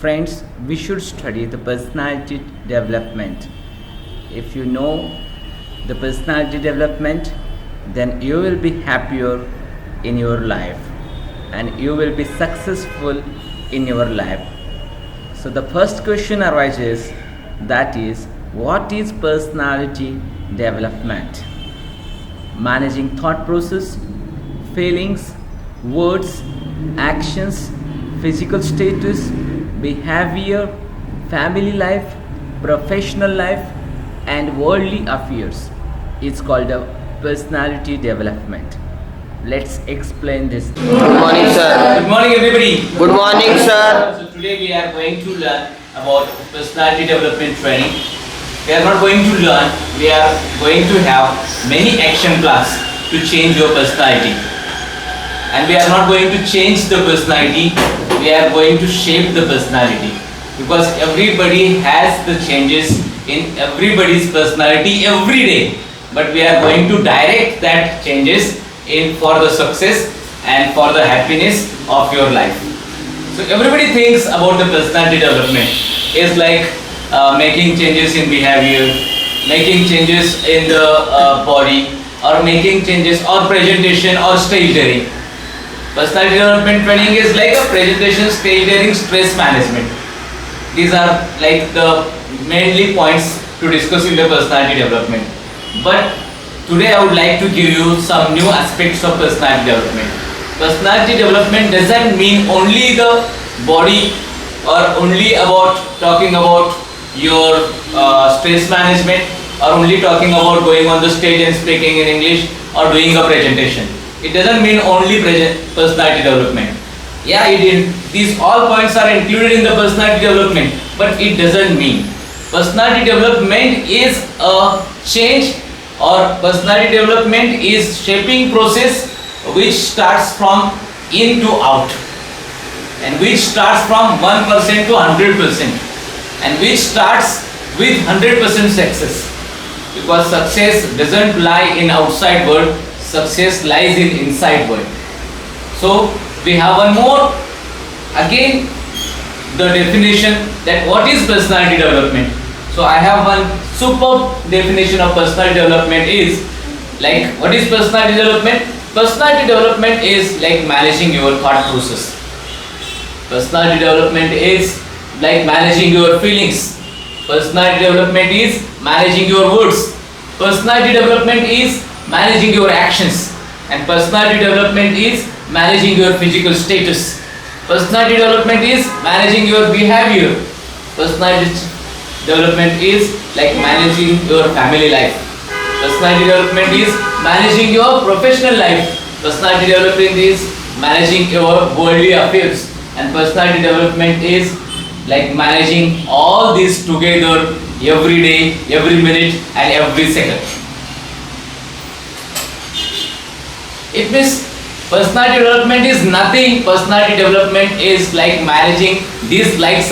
Friends, we should study the personality development. If you know the personality development, then you will be happier in your life and you will be successful in your life. So the first question arises, that is, what is personality development? Managing thought process, feelings, words, actions, physical status, behavior, family life, professional life, and worldly affairs is called a personality development. Let's explain this. Good morning, sir. Good morning, everybody. Good morning, sir. So today we are going to learn about personality development training. We are not going to learn, we are going to have many action plans to change your personality. And we are not going to change the personality, we are going to shape the personality. Because everybody has the changes in everybody's personality every day. But we are going to direct that changes in for the success and for the happiness of your life. So everybody thinks about the personality development is like making changes in behavior, making changes in the body, or making changes or presentation or stage daring. Personality development training is like a presentation, stage daring, stress management. These are like the mainly points to discuss in the personality development. But today I would like to give you some new aspects of personality development. Personality development doesn't mean only the body or only about talking about your stress management or only talking about going on the stage and speaking in English or doing a presentation. It doesn't mean only personality development. Yeah, these all points are included in the personality development, but it doesn't mean. Personality development is a change, or personality development is shaping process which starts from in to out, and which starts from 1% to 100%, and which starts with 100% success. Because success doesn't lie in outside world, success lies in inside world. So we have one more, again the definition that what is personality development. So I have one superb definition of personality development is like, what is personality development? Personality development is like managing your thought process. Personality development is like managing your feelings. Personality development is managing your words. Personality development is managing your actions. And personality development is managing your physical status. Personality development is managing your behavior. Personality development is like managing your family life. Personality development is managing your professional life. Personality development is managing your worldly affairs. And personality development is like managing all these together every day, every minute, and every second. It means personality development is nothing. Personality development is like managing this life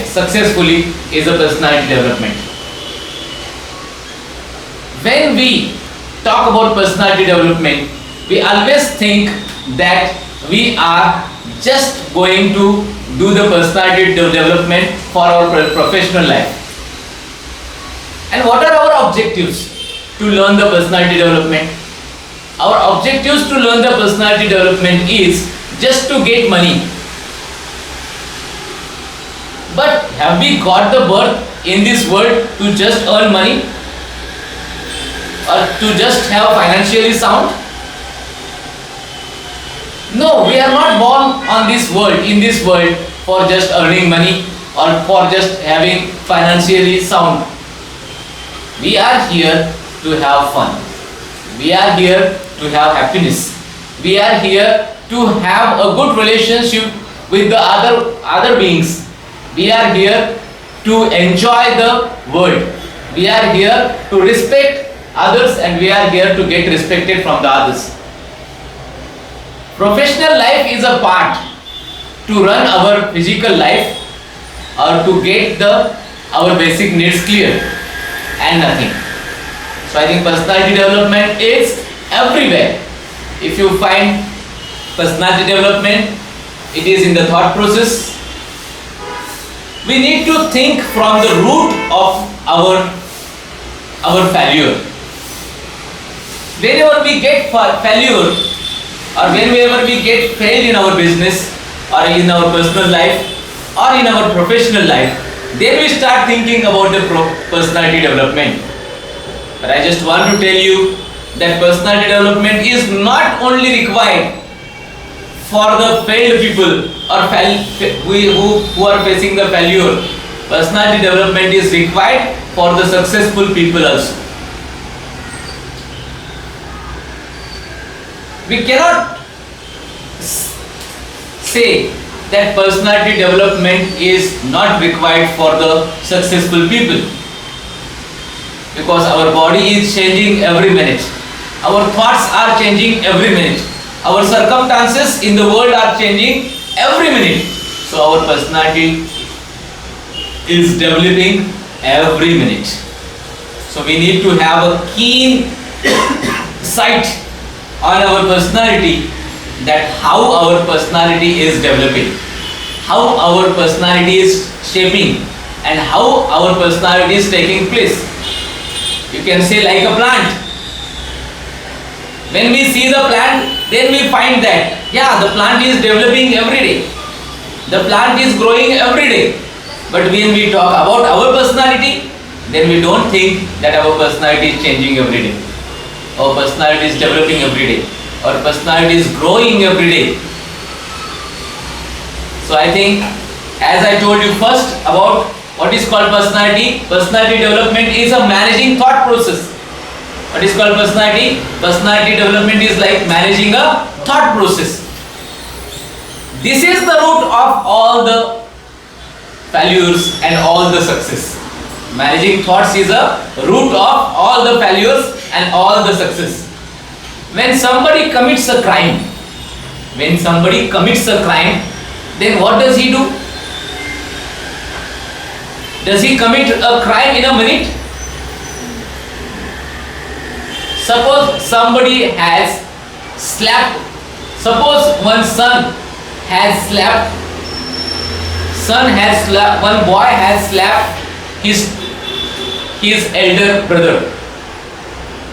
successfully is a personality development. When we talk about personality development, we always think that we are just going to do the personality development for our professional life. And what are our objectives to learn the personality development? Our objectives to learn the personality development is just to get money. But have we got the birth in this world to just earn money? Or to just have financially sound? No, we are not born on this world, in this world, for just earning money or for just having financially sound. We are here to have fun. We are here to have happiness. We are here to have a good relationship with the other beings. We are here to enjoy the world. We are here to respect others, and we are here to get respected from the others. Professional life is a part to run our physical life or to get our basic needs clear, and nothing. So I think personality development is everywhere. If you find personality development, it is in the thought process, we need to think from the root of our failure. Whenever we get failure, or whenever we get failed in our business, or in our personal life, or in our professional life, then we start thinking about the personality development. But I just want to tell you that personality development is not only required for the failed people or who are facing the failure. Personality development is required for the successful people also. We cannot say that personality development is not required for the successful people, because our body is changing every minute, our thoughts are changing every minute, our circumstances in the world are changing every minute, so our personality is developing every minute. So we need to have a keen sight on our personality, that how our personality is developing, how our personality is shaping, and how our personality is taking place. You can say like a plant. When we see the plant, then we find that, yeah, the plant is developing every day. The plant is growing every day. But when we talk about our personality, then we don't think that our personality is changing every day. Our personality is developing every day. Our personality is growing every day. So I think, as I told you first about what is called personality, personality development is a managing thought process. What is called personality? Personality development is like managing a thought process. This is the root of all the failures and all the success. Managing thoughts is a root of all the failures and all the success. When somebody commits a crime, then what does he do? Does he commit a crime in a minute? Suppose somebody has slapped, suppose one boy has slapped his elder brother.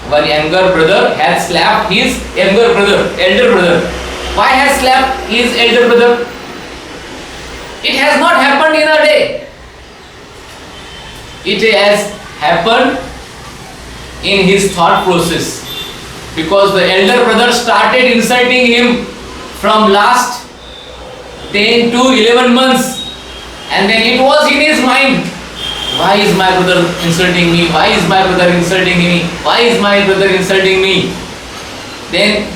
One younger brother has slapped his elder brother. Why has slapped his elder brother? It has not happened in a day. It has happened in his thought process, because the elder brother started insulting him from last 10 to 11 months, and then it was in his mind, why is my brother insulting me? Why is my brother insulting me? Why is my brother insulting me? Then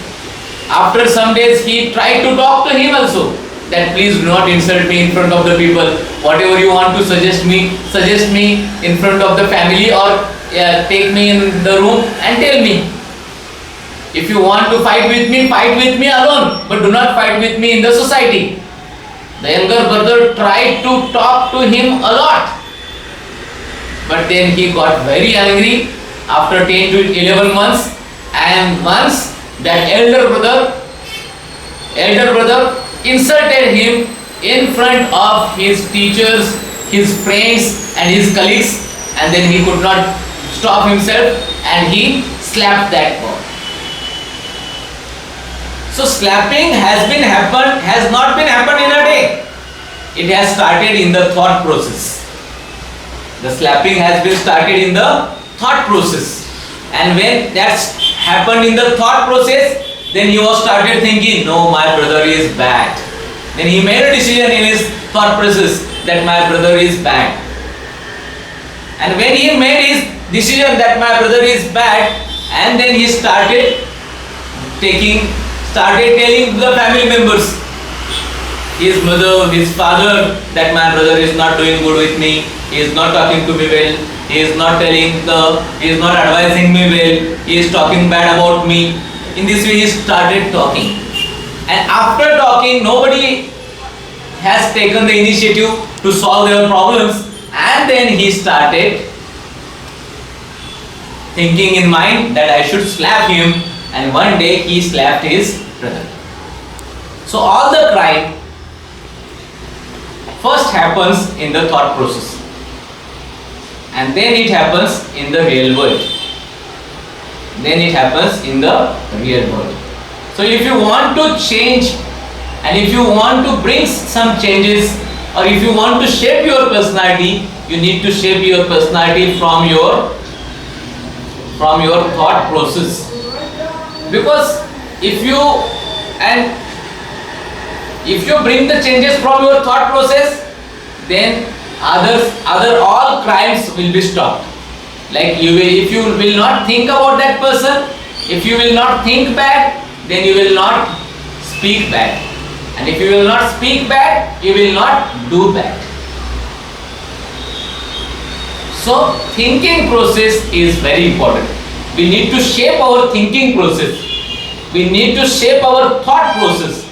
after some days he tried to talk to him also, that please do not insult me in front of the people. Whatever you want to suggest me in front of the family, or take me in the room and tell me. If you want to fight with me alone, but do not fight with me in the society. The younger brother tried to talk to him a lot, but then he got very angry after 10 to 11 months, and once that elder brother insulted him in front of his teachers, his friends and his colleagues, and then he could not stop himself and he slapped that boy. So slapping has not been happened in a day. It has started in the thought process. The slapping has been started in the thought process, and when that's happened in the thought process, then he was started thinking, no, my brother is bad. Then he made a decision in his thought process that my brother is bad. And when he made his decision that my brother is bad, and then he started telling the family members, his mother, his father, that my brother is not doing good with me, he is not talking to me well, he is not advising me well, he is talking bad about me. In this way he started talking, and after talking nobody has taken the initiative to solve their problems, and then he started thinking in mind that I should slap him, and one day he slapped his brother. So all the crime first happens in the thought process, and then it happens in the real world. Then it happens in the real world. So if you want to change, and if you want to bring some changes, or if you want to shape your personality, you need to shape your personality from your thought process. Because if you bring the changes from your thought process, then other all crimes will be stopped. Like if you will not think about that person, if you will not think bad, then you will not speak bad, and if you will not speak bad, you will not do bad. So thinking process is very important. We need to shape our thinking process. We need to shape our thought process.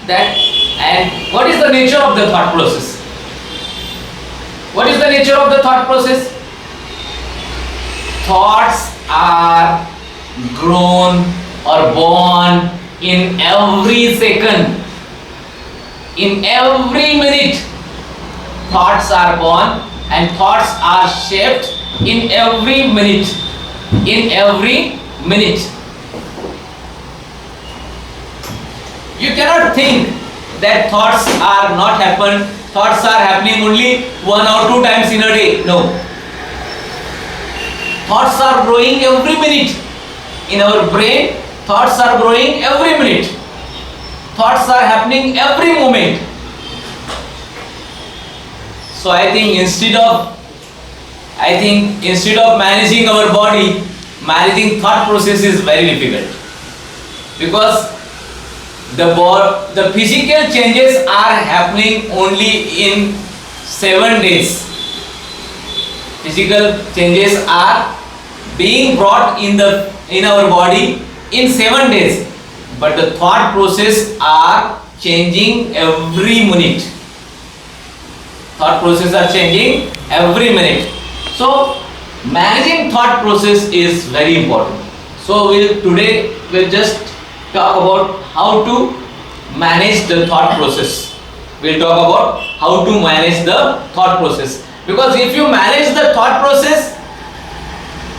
And what is the nature of the thought process? What is the nature of the thought process? Thoughts are grown or born in every second, in every minute. Thoughts are born and thoughts are shaped in every minute. In every minute. You cannot think that thoughts are not happen. Thoughts are happening only 1 or 2 times in a day. No. Thoughts are growing every minute. In our brain, thoughts are growing every minute. Thoughts are happening every moment. So I think instead of managing our body, managing thought process is very difficult. Because the physical changes are happening only in 7 days. Physical changes are being brought in our body in 7 days, but the thought process are changing every minute. Thought process are changing every minute. So managing thought process is very important. So today we'll just talk about how to manage the thought process. We'll talk about how to manage the thought process. Because if you manage the thought process,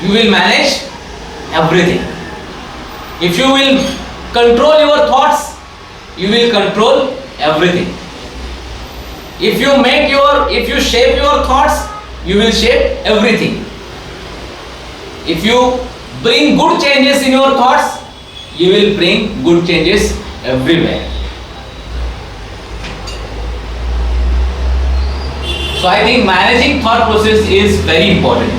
you will manage everything. If you will control your thoughts, you will control everything. If you shape your thoughts, you will shape everything. If you bring good changes in your thoughts, you will bring good changes everywhere. So I think managing thought process is very important.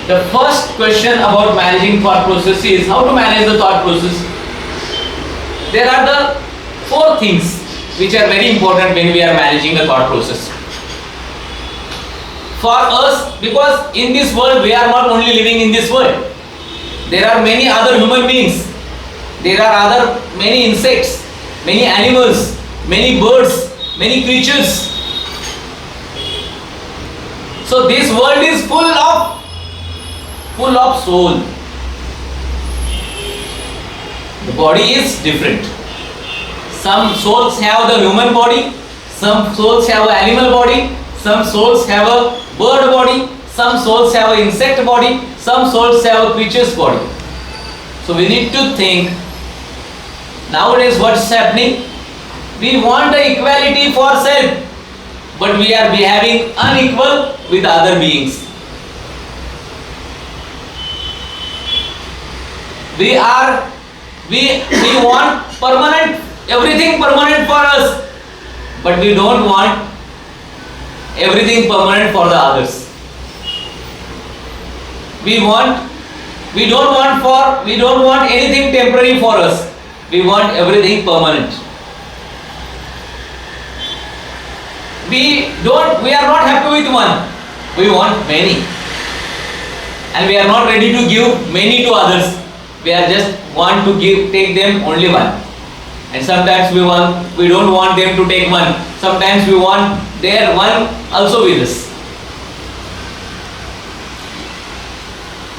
The first question about managing thought process is how to manage the thought process. There are the 4 things which are very important when we are managing the thought process. For us, because in this world we are not only living in this world. There are many other human beings. There are many insects, many animals, many birds, many creatures. So this world is full of soul. The body is different. Some souls have the human body, some souls have an animal body, some souls have a bird body, some souls have an insect body, some souls have a creature's body. So we need to think, nowadays what's happening? We want the equality for self, but we are behaving unequal with other beings. We want everything permanent for us, but we don't want everything permanent for the others. We don't want anything temporary for us. We want everything permanent. We are not happy with one. We want many. And we are not ready to give many to others. We are just want to take them only one. And sometimes we don't want them to take one. Sometimes we want their one also with us.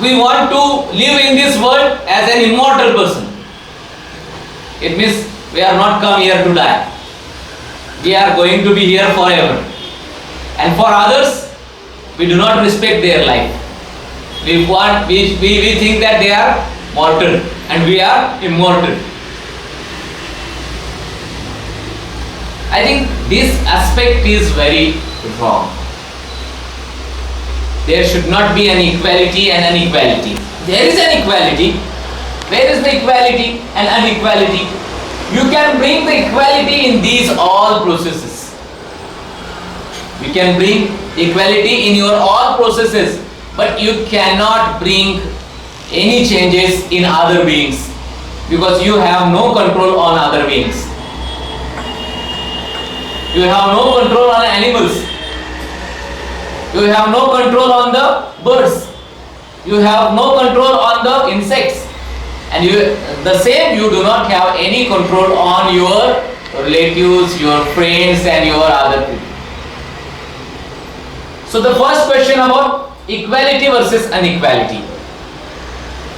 We want to live in this world as an immortal person. It means we are not come here to die. we are going to be here forever. And for others, we do not respect their life. We think that they are mortal and we are immortal. I think this aspect is very wrong. There should not be an equality and inequality. There is an equality. Where is the equality and inequality? You can bring the equality in these all processes. You can bring equality in your all processes, but you cannot bring any changes in other beings because you have no control on other beings. You have no control on animals. You have no control on the birds. You have no control on the insects. And the same, you do not have any control on your relatives, your friends and your other people. So the first question about equality versus inequality.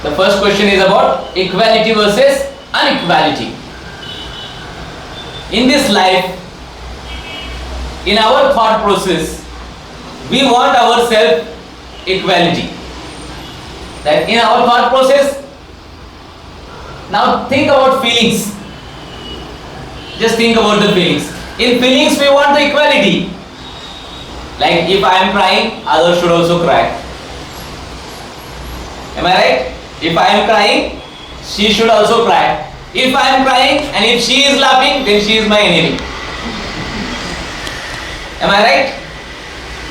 The first question is about equality versus inequality. In this life, in our thought process, we want our self-equality. That in our thought process, now think about feelings. Just think about the feelings. In feelings, we want the equality. Like if I am crying, others should also cry. Am I right? If I am crying, she should also cry. If I am crying and if she is laughing, then she is my enemy. Am I right?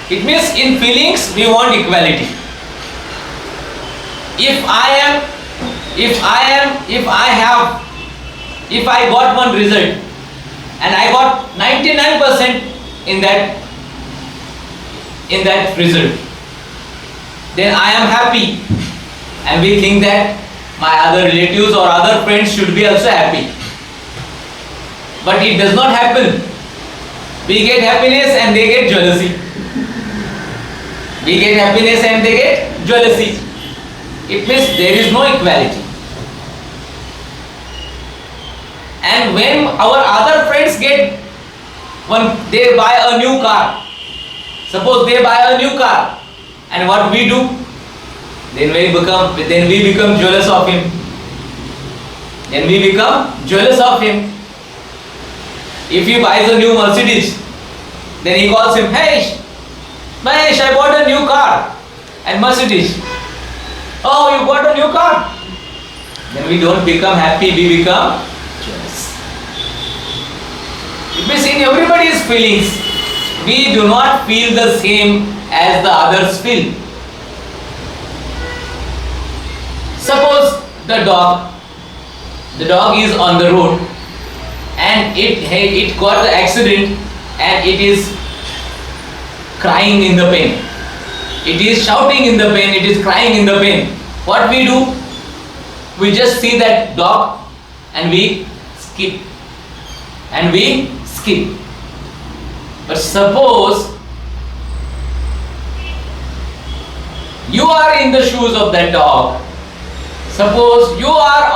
It means in feelings we want equality. If I got one result and I got 99% in that result, then I am happy, and we think that my other relatives or other friends should be also happy. But it does not happen. We get happiness and they get jealousy. We get happiness and they get jealousy. It means there is no equality. And when our other friends they buy a new car. Suppose they buy a new car, and what we do? Then we become jealous of him. Then we become jealous of him. If he buys a new Mercedes, then he calls him, "Hey, Mahesh, I bought a new car and Mercedes." "Oh, you bought a new car?" Then we don't become happy, we become jealous. It means in everybody's feelings, we do not feel the same as the others feel. Suppose the dog is on the road and it got the accident and it is crying in the pain. It is shouting in the pain, it is crying in the pain. What we do? We just see that dog and we skip. But suppose you are in the shoes of that dog. Suppose you are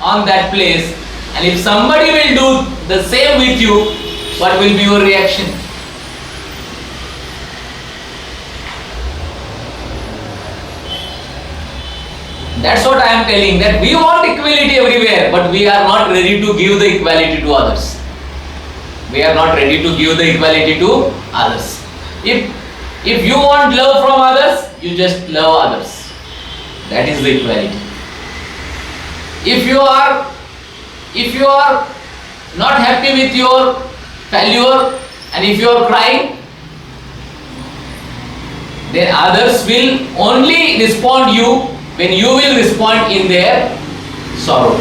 on that place, and if somebody will do the same with you, what will be your reaction? That's what I am telling, that we want equality everywhere, but we are not ready to give the equality to others. We are not ready to give the equality to others. If you want love from others, you just love others. That is the equality. If you are not happy with your failure and if you are crying, then others will only respond you when you will respond in their sorrow.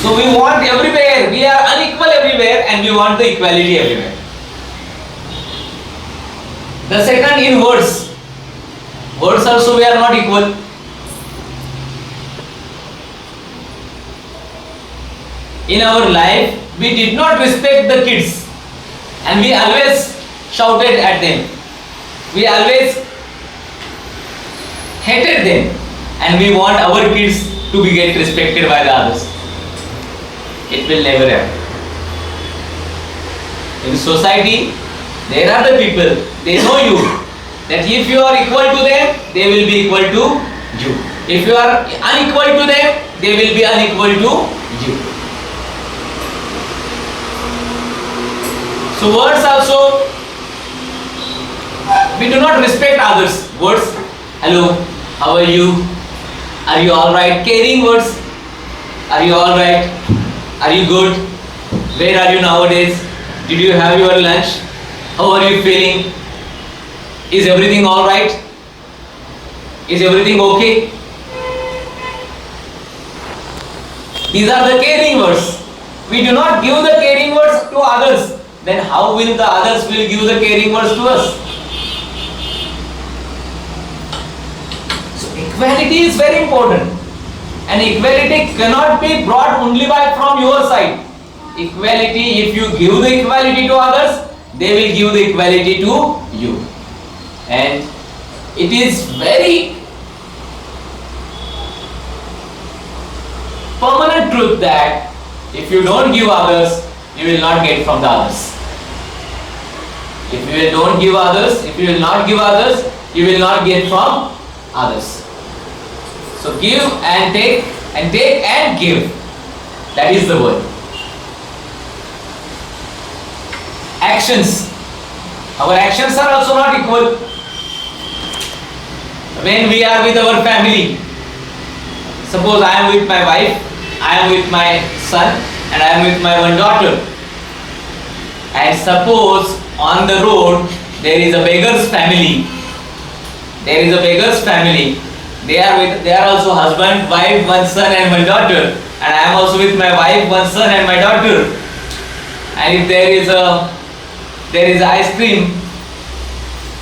So we want everywhere, we are unequal everywhere and we want the equality everywhere. The second, in words. Words also we are not equal. In our life, we did not respect the kids and we always shouted at them. We always hated them and we want our kids to be get respected by the others. It will never happen. In society, there are the people, they know you, that if you are equal to them, they will be equal to you. If you are unequal to them, they will be unequal to you. So words also, we do not respect others. Words, hello, how are you? Are you alright? Caring words. Are you alright? Are you good? Where are you nowadays? Did you have your lunch? How are you feeling? Is everything alright? Is everything okay? These are the caring words. We do not give the caring words to others. Then how will the others will give the caring words to us? So equality is very important. And equality cannot be brought only from your side. Equality, if you give the equality to others, they will give the equality to you. And it is very permanent truth that if you don't give others, you will not get from the others. If you don't give others, if you will not give others, you will not get from others. So give and take and take and give. That is the word. Actions. Our actions are also not equal. When we are with our family, suppose I am with my wife, I am with my son, and I am with my one daughter. And suppose on the road there is a beggar's family. There is a beggar's family. They are also husband, wife, one son and one daughter. And I am also with my wife, one son and my daughter. And if there is ice cream,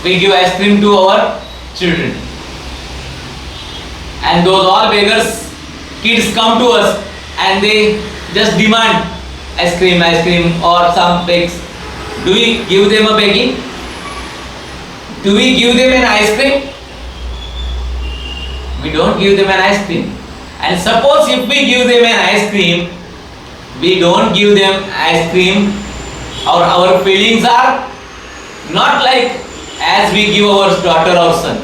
we give ice cream to our children. And those all beggars, kids come to us and they just demand ice cream or some cakes. Do we give them a begging? Do we give them an ice cream? We don't give them an ice cream. And suppose if we give them an ice cream, we don't give them ice cream, our feelings are not like as we give our daughter or son.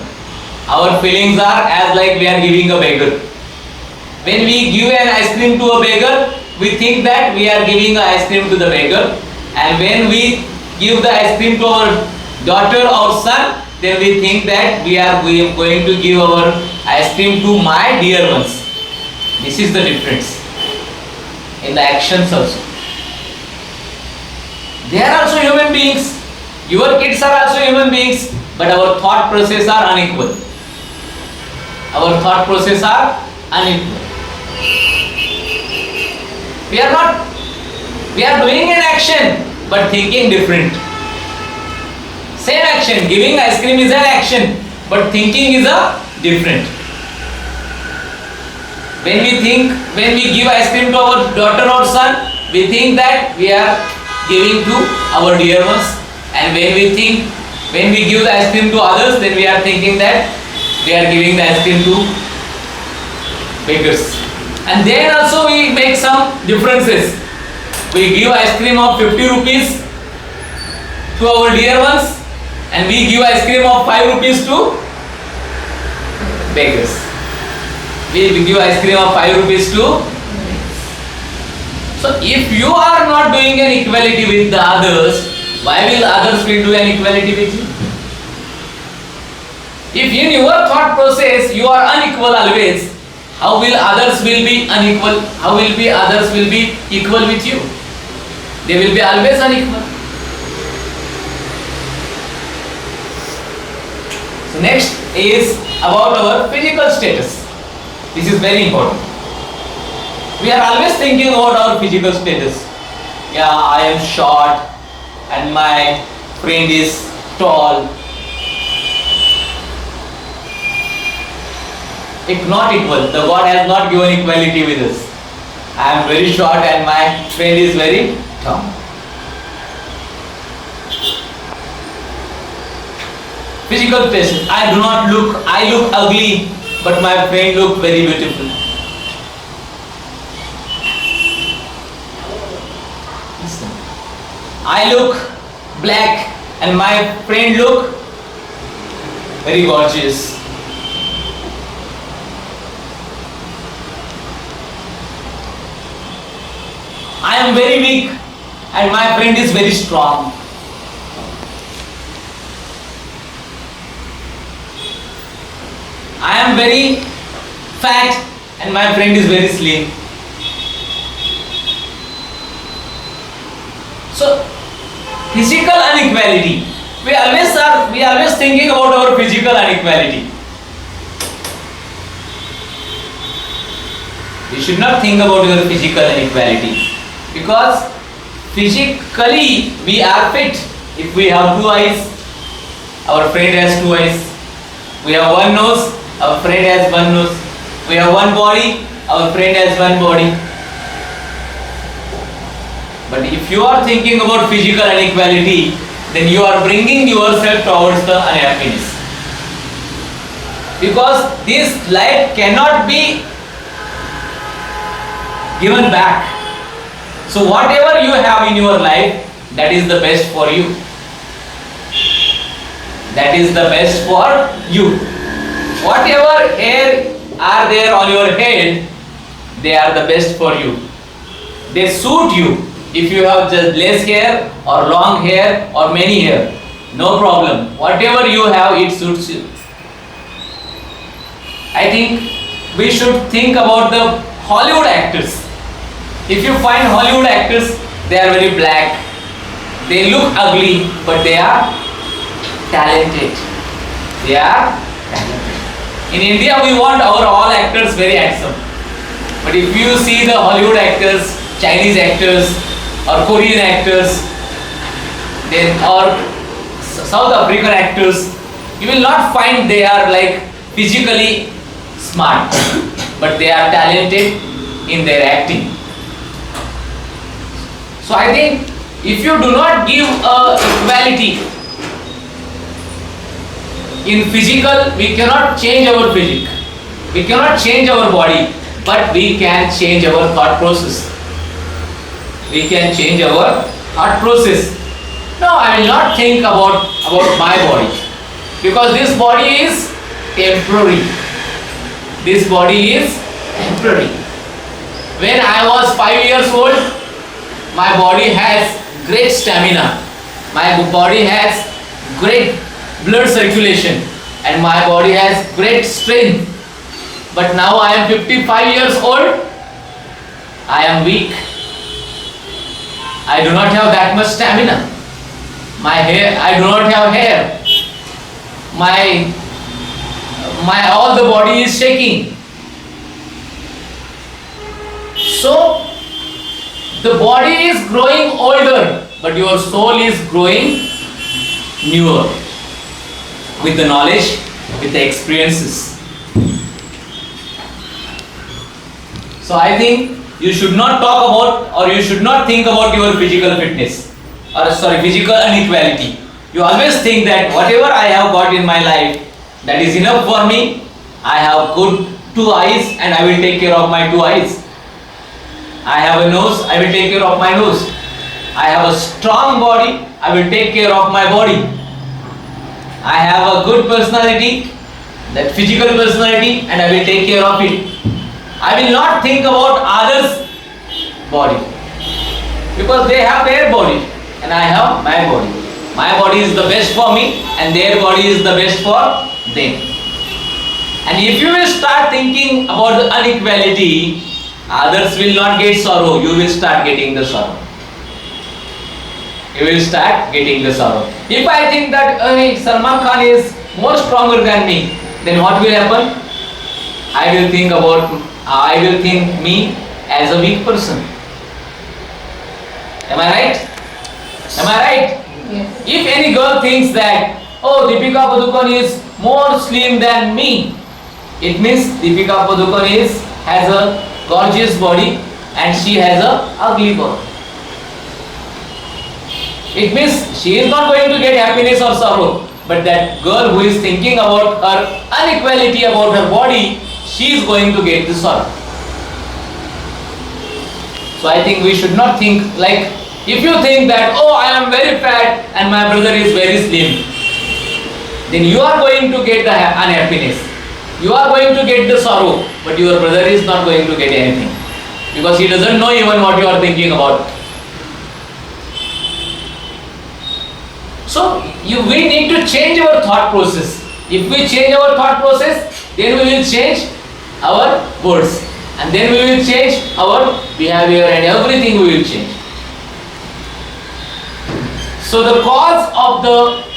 Our feelings are as like we are giving a beggar. When we give an ice cream to a beggar, we think that we are giving an ice cream to the beggar. And when we give the ice cream to our daughter or son, then we think that we are going to give our ice cream to my dear ones. This is the difference in the actions also. They are also human beings. Your kids are also human beings, but our thought process are unequal. Our thought process are unequal. We are doing an action, but thinking different. Same action, giving ice cream is an action, but thinking is a different. When we give ice cream to our daughter or son, we think that we are giving to our dear ones. And when we give the ice cream to others, then we are thinking that we are giving the ice cream to beggars. And then also we make some differences. We give ice cream of 50 rupees to our dear ones, and we give ice cream of 5 rupees to beggars. We give ice cream of 5 rupees to. So if you are not doing an equality with the others, why will others will do an equality with you? If in your thought process you are unequal always, how will others will be unequal? How will be others will be equal with you? They will be always unequal. So next is about our physical status. This is very important. We are always thinking about our physical status. Yeah, I am short and my friend is tall. If not equal, the God has not given equality with us. I am very short and my friend is very tall. Physical status. I look ugly, but my friend look very beautiful. Listen. I look black and my friend look very gorgeous. I am very weak and my friend is very strong. I am very fat and my friend is very slim. So, physical inequality. We always thinking about our physical inequality. We should not think about your physical inequality because physically we are fit. If we have two eyes, our friend has two eyes. We have one nose, our friend has one nose. We have one body, our friend has one body. But if you are thinking about physical inequality, then you are bringing yourself towards the unhappiness. Because this life cannot be given back. So whatever you have in your life, that is the best for you. That is the best for you. Whatever hair are there on your head, they are the best for you. They suit you. If you have just less hair or long hair or many hair, no problem. Whatever you have, it suits you. I think we should think about the Hollywood actors. If you find Hollywood actors, they are very black. They look ugly, but they are talented. They are talented. In India, we want our all actors very handsome. But if you see the Hollywood actors, Chinese actors, or Korean actors, then or South African actors, you will not find they are like physically smart, but they are talented in their acting. So I think if you do not give equality in physical, we cannot change our physique, we cannot change our body, but we can change our thought process. We can change our thought process. No, I will not think about my body, because this body is temporary. This body is temporary. When I was 5 years old, my body has great stamina. My body has great blood circulation and my body has great strength. But now I am 55 years old. I am weak. I do not have that much stamina. I do not have hair. My all the body is shaking. So the body is growing older, but your soul is growing newer with the knowledge, with the experiences. So I think you should not talk about, or you should not think about your physical fitness, or physical inequality. You always think that whatever I have got in my life, that is enough for me. I have good 2 eyes and I will take care of my 2 eyes. I have a nose, I will take care of my nose. I have a strong body, I will take care of my body. I have a good personality, that physical personality, and I will take care of it. I will not think about others' body, because they have their body and I have my body. My body is the best for me and their body is the best for them. And if you will start thinking about the inequality, others will not get sorrow, you will start getting the sorrow. You will start getting the sorrow. If I think that Salman Khan is more stronger than me, then what will happen? I will think me as a weak person. Am I right? Am I right? Yes. If any girl thinks that, oh, Deepika Padukone is more slim than me, it means Deepika Padukone has a gorgeous body and she has a ugly body. It means she is not going to get happiness or sorrow, but that girl who is thinking about her inequality about her body, she is going to get the sorrow. So I think we should not think like If you think that, oh, I am very fat and my brother is very slim, then you are going to get the unhappiness. You are going to get the sorrow, but your brother is not going to get anything because he doesn't know even what you are thinking about. So we need to change our thought process. If we change our thought process, then we will change our words, and then we will change our behavior, and everything we will change. So the cause of the